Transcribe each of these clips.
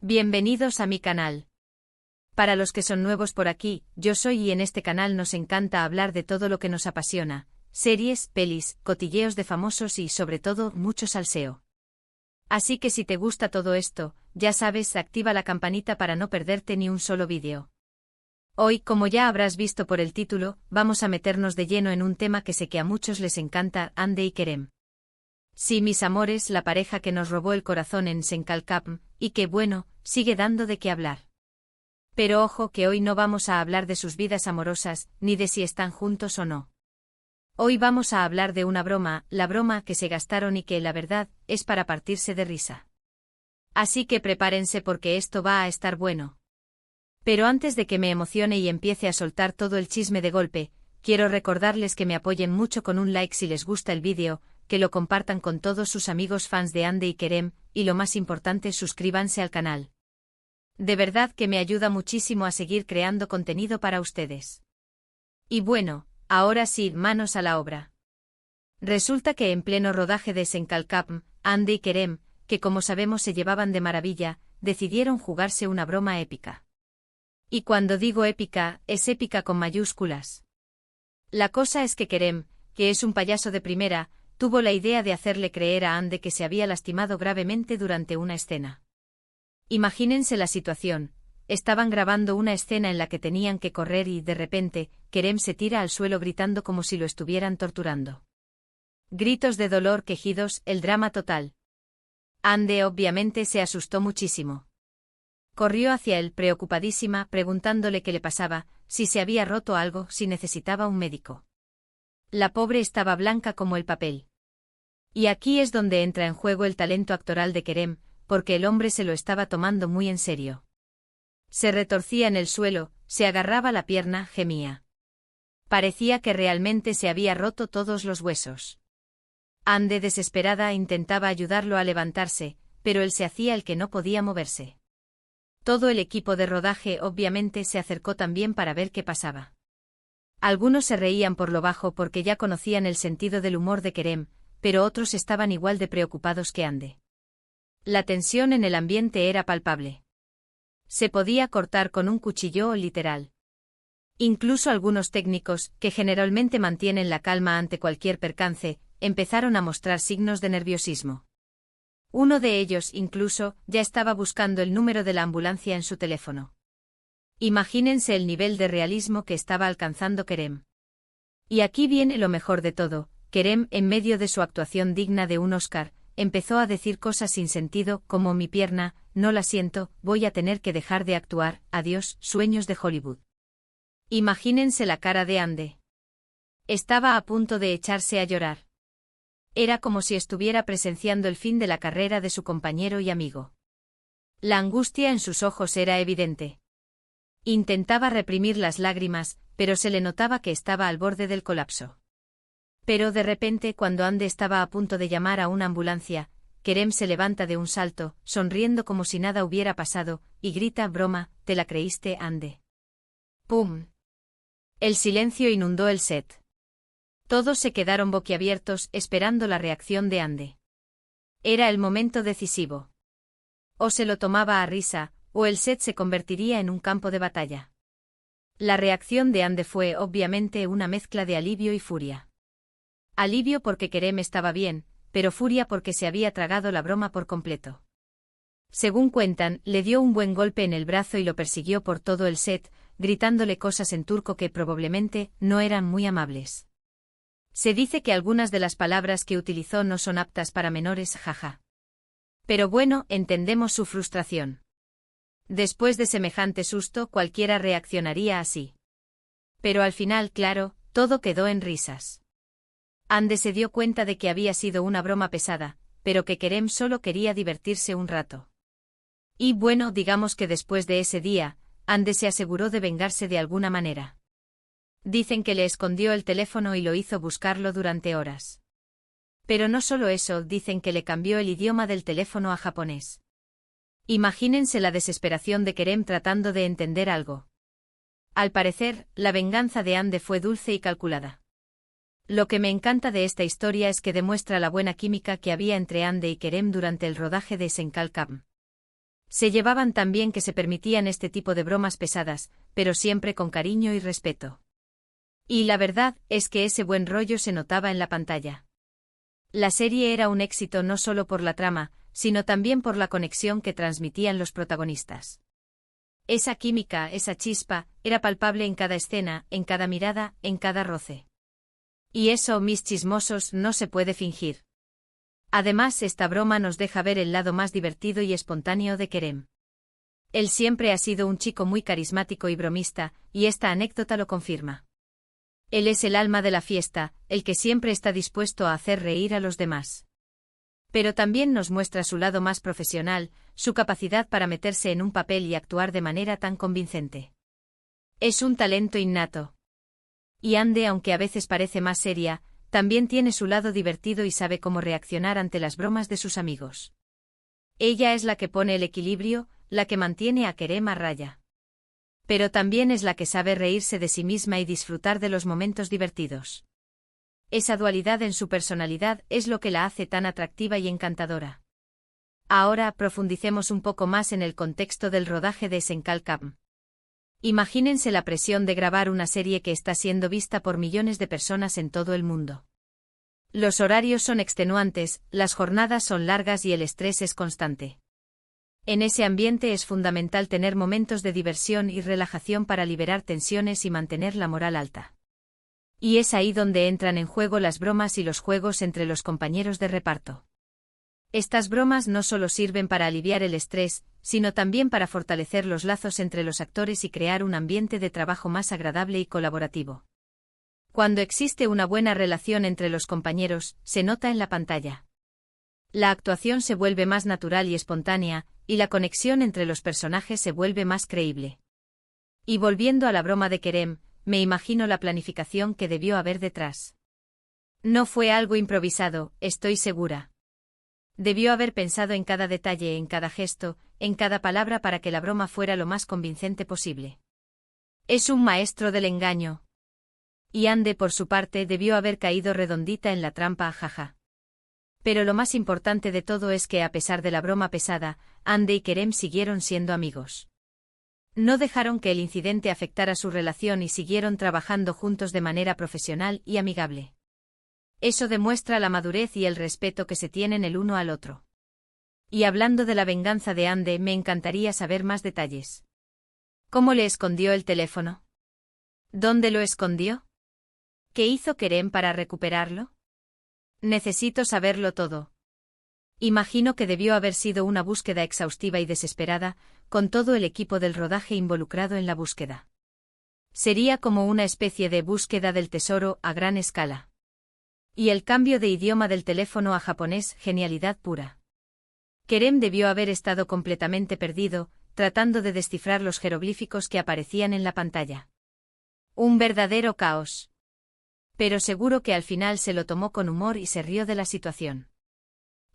Bienvenidos a mi canal. Para los que son nuevos por aquí, yo soy y en este canal nos encanta hablar de todo lo que nos apasiona, series, pelis, cotilleos de famosos y sobre todo mucho salseo. Así que si te gusta todo esto, ya sabes, activa la campanita para no perderte ni un solo vídeo. Hoy, como ya habrás visto por el título, vamos a meternos de lleno en un tema que sé que a muchos les encanta, Hande y Kerem. Sí, mis amores, la pareja que nos robó el corazón en Senkalkapm, y que bueno, sigue dando de qué hablar. Pero ojo que hoy no vamos a hablar de sus vidas amorosas, ni de si están juntos o no. Hoy vamos a hablar de una broma, la broma que se gastaron y que, la verdad, es para partirse de risa. Así que prepárense porque esto va a estar bueno. Pero antes de que me emocione y empiece a soltar todo el chisme de golpe, quiero recordarles que me apoyen mucho con un like si les gusta el vídeo, que lo compartan con todos sus amigos fans de Hande y Kerem, y lo más importante, suscríbanse al canal. De verdad que me ayuda muchísimo a seguir creando contenido para ustedes. Y bueno, ahora sí, manos a la obra. Resulta que en pleno rodaje de Senkalkapm, Hande y Kerem, que como sabemos se llevaban de maravilla, decidieron jugarse una broma épica. Y cuando digo épica, es épica con mayúsculas. La cosa es que Kerem, que es un payaso de primera, tuvo la idea de hacerle creer a Hande que se había lastimado gravemente durante una escena. Imagínense la situación, estaban grabando una escena en la que tenían que correr y, de repente, Kerem se tira al suelo gritando como si lo estuvieran torturando. Gritos de dolor, quejidos, el drama total. Hande obviamente se asustó muchísimo. Corrió hacia él preocupadísima, preguntándole qué le pasaba, si se había roto algo, si necesitaba un médico. La pobre estaba blanca como el papel. Y aquí es donde entra en juego el talento actoral de Kerem, porque el hombre se lo estaba tomando muy en serio. Se retorcía en el suelo, se agarraba la pierna, gemía. Parecía que realmente se había roto todos los huesos. Hande, desesperada, intentaba ayudarlo a levantarse, pero él se hacía el que no podía moverse. Todo el equipo de rodaje obviamente se acercó también para ver qué pasaba. Algunos se reían por lo bajo porque ya conocían el sentido del humor de Kerem, pero otros estaban igual de preocupados que Hande. La tensión en el ambiente era palpable. Se podía cortar con un cuchillo literal. Incluso algunos técnicos, que generalmente mantienen la calma ante cualquier percance, empezaron a mostrar signos de nerviosismo. Uno de ellos, incluso, ya estaba buscando el número de la ambulancia en su teléfono. Imagínense el nivel de realismo que estaba alcanzando Kerem. Y aquí viene lo mejor de todo, Kerem, en medio de su actuación digna de un Oscar, empezó a decir cosas sin sentido como mi pierna, no la siento, voy a tener que dejar de actuar, adiós, sueños de Hollywood. Imagínense la cara de Hande. Estaba a punto de echarse a llorar. Era como si estuviera presenciando el fin de la carrera de su compañero y amigo. La angustia en sus ojos era evidente. Intentaba reprimir las lágrimas, pero se le notaba que estaba al borde del colapso. Pero de repente, cuando Hande estaba a punto de llamar a una ambulancia, Kerem se levanta de un salto, sonriendo como si nada hubiera pasado, y grita: broma, ¿te la creíste, Hande? ¡Pum! El silencio inundó el set. Todos se quedaron boquiabiertos, esperando la reacción de Hande. Era el momento decisivo. O se lo tomaba a risa, o el set se convertiría en un campo de batalla. La reacción de Hande fue obviamente una mezcla de alivio y furia. Alivio porque Kerem estaba bien, pero furia porque se había tragado la broma por completo. Según cuentan, le dio un buen golpe en el brazo y lo persiguió por todo el set, gritándole cosas en turco que probablemente no eran muy amables. Se dice que algunas de las palabras que utilizó no son aptas para menores, jaja. Pero bueno, entendemos su frustración. Después de semejante susto, cualquiera reaccionaría así. Pero al final, claro, todo quedó en risas. Hande se dio cuenta de que había sido una broma pesada, pero que Kerem solo quería divertirse un rato. Y bueno, digamos que después de ese día, Hande se aseguró de vengarse de alguna manera. Dicen que le escondió el teléfono y lo hizo buscarlo durante horas. Pero no solo eso, dicen que le cambió el idioma del teléfono a japonés. Imagínense la desesperación de Kerem tratando de entender algo. Al parecer, la venganza de Hande fue dulce y calculada. Lo que me encanta de esta historia es que demuestra la buena química que había entre Hande y Kerem durante el rodaje de Senkalkapm. Se llevaban tan bien que se permitían este tipo de bromas pesadas, pero siempre con cariño y respeto. Y la verdad es que ese buen rollo se notaba en la pantalla. La serie era un éxito no solo por la trama, sino también por la conexión que transmitían los protagonistas. Esa química, esa chispa, era palpable en cada escena, en cada mirada, en cada roce. Y eso, mis chismosos, no se puede fingir. Además, esta broma nos deja ver el lado más divertido y espontáneo de Kerem. Él siempre ha sido un chico muy carismático y bromista, y esta anécdota lo confirma. Él es el alma de la fiesta, el que siempre está dispuesto a hacer reír a los demás. Pero también nos muestra su lado más profesional, su capacidad para meterse en un papel y actuar de manera tan convincente. Es un talento innato. Y Ande, aunque a veces parece más seria, también tiene su lado divertido y sabe cómo reaccionar ante las bromas de sus amigos. Ella es la que pone el equilibrio, la que mantiene a Kerem a raya. Pero también es la que sabe reírse de sí misma y disfrutar de los momentos divertidos. Esa dualidad en su personalidad es lo que la hace tan atractiva y encantadora. Ahora profundicemos un poco más en el contexto del rodaje de Senkalkam. Imagínense la presión de grabar una serie que está siendo vista por millones de personas en todo el mundo. Los horarios son extenuantes, las jornadas son largas y el estrés es constante. En ese ambiente es fundamental tener momentos de diversión y relajación para liberar tensiones y mantener la moral alta. Y es ahí donde entran en juego las bromas y los juegos entre los compañeros de reparto. Estas bromas no solo sirven para aliviar el estrés, sino también para fortalecer los lazos entre los actores y crear un ambiente de trabajo más agradable y colaborativo. Cuando existe una buena relación entre los compañeros, se nota en la pantalla. La actuación se vuelve más natural y espontánea, y la conexión entre los personajes se vuelve más creíble. Y volviendo a la broma de Kerem, me imagino la planificación que debió haber detrás. No fue algo improvisado, estoy segura. Debió haber pensado en cada detalle, en cada gesto, en cada palabra para que la broma fuera lo más convincente posible. Es un maestro del engaño. Y Ande, por su parte, debió haber caído redondita en la trampa, jaja. Pero lo más importante de todo es que, a pesar de la broma pesada, Ande y Kerem siguieron siendo amigos. No dejaron que el incidente afectara su relación y siguieron trabajando juntos de manera profesional y amigable. Eso demuestra la madurez y el respeto que se tienen el uno al otro. Y hablando de la venganza de Ande, me encantaría saber más detalles. ¿Cómo le escondió el teléfono? ¿Dónde lo escondió? ¿Qué hizo Kerem para recuperarlo? Necesito saberlo todo. Imagino que debió haber sido una búsqueda exhaustiva y desesperada, con todo el equipo del rodaje involucrado en la búsqueda. Sería como una especie de búsqueda del tesoro a gran escala. Y el cambio de idioma del teléfono a japonés, genialidad pura. Kerem debió haber estado completamente perdido, tratando de descifrar los jeroglíficos que aparecían en la pantalla. Un verdadero caos. Pero seguro que al final se lo tomó con humor y se rió de la situación.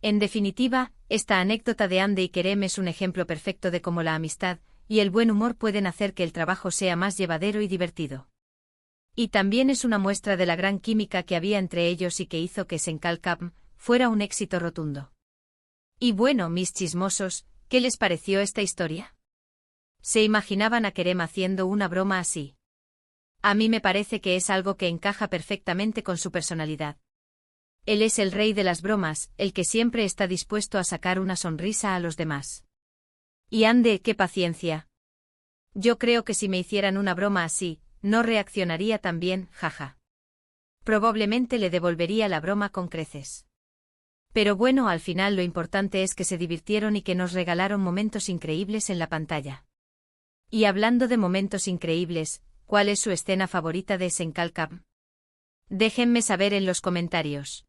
En definitiva, esta anécdota de Ande y Kerem es un ejemplo perfecto de cómo la amistad y el buen humor pueden hacer que el trabajo sea más llevadero y divertido. Y también es una muestra de la gran química que había entre ellos y que hizo que Senkalkam fuera un éxito rotundo. Y bueno, mis chismosos, ¿qué les pareció esta historia? ¿Se imaginaban a Kerem haciendo una broma así? A mí me parece que es algo que encaja perfectamente con su personalidad. Él es el rey de las bromas, el que siempre está dispuesto a sacar una sonrisa a los demás. Y Ande, qué paciencia. Yo creo que si me hicieran una broma así, no reaccionaría tan bien, jaja. Probablemente le devolvería la broma con creces. Pero bueno, al final lo importante es que se divirtieron y que nos regalaron momentos increíbles en la pantalla. Y hablando de momentos increíbles, ¿cuál es su escena favorita de Senkalkam? Déjenme saber en los comentarios.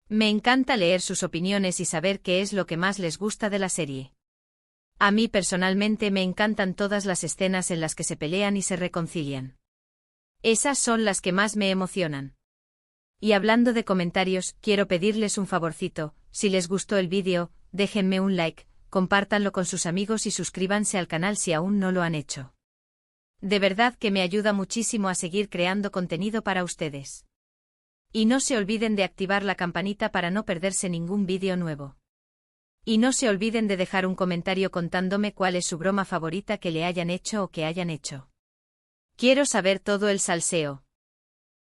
Me encanta leer sus opiniones y saber qué es lo que más les gusta de la serie. A mí personalmente me encantan todas las escenas en las que se pelean y se reconcilian. Esas son las que más me emocionan. Y hablando de comentarios, quiero pedirles un favorcito: si les gustó el vídeo, déjenme un like, compártanlo con sus amigos y suscríbanse al canal si aún no lo han hecho. De verdad que me ayuda muchísimo a seguir creando contenido para ustedes. Y no se olviden de activar la campanita para no perderse ningún vídeo nuevo. Y no se olviden de dejar un comentario contándome cuál es su broma favorita que le hayan hecho o que hayan hecho. Quiero saber todo el salseo.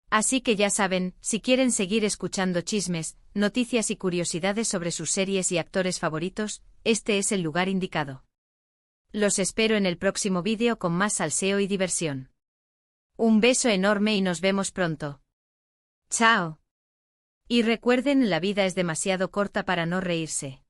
Así que ya saben, si quieren seguir escuchando chismes, noticias y curiosidades sobre sus series y actores favoritos, este es el lugar indicado. Los espero en el próximo vídeo con más salseo y diversión. Un beso enorme y nos vemos pronto. Chao. Y recuerden, la vida es demasiado corta para no reírse.